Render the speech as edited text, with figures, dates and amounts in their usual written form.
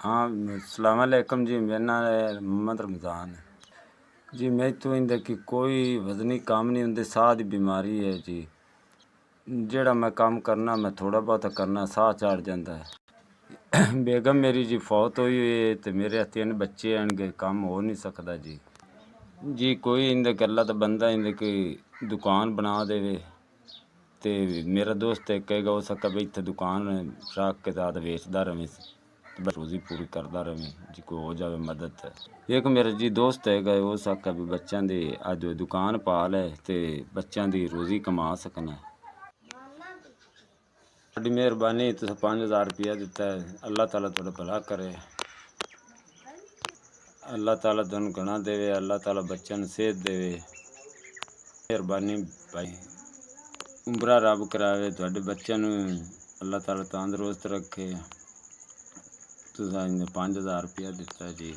हाँ, अस्सलाम वालेकुम जी। मेरा नाम है मोहम्मद रमज़ान है जी। मैं तो इंदे कि कोई वज़नी काम नहीं हुंदे, साह दी बीमारी है जी। जेड़ा मैं काम करना मैं थोड़ा बहुत करना साह चढ़ जांदा है। बेगम मेरी जी फौत होई हुई है ते मेरे 3 बच्चे हैं, काम हो नहीं सकदा जी। जी कोई इंदे गल्ला दा बंदा इंदे कोई दुकान बना देवे ते मेरा दोस्त एक कहेगा हो सका भी इत्थे दुकान रख के ज़्यादा बेचदा रवें ते बस रोज़ी पूरी करदा रवें जी, कोई हो जावे मदद। एक मेरा जी दोस्त हैगा, हो सका भी बच्चों दी अज दुकान पा ले ते बच्चों दी रोज़ी कमा सकना। बड़ी मेहरबानी, तुसें 5000 रुपया दिता है, अल्लाह ताला तुहाडा भला करे। अल्लाह ताला तुहानू घणा देवे, अल्लाह ताला बच्चों नू सेहत देवे। मेहरबानी भाई, उमरा रब करावे तुहाडे बच्चों नू, अल्लाह ताला तंदुरुस्त रखे। तुसें 5000 रुपया दिता जी।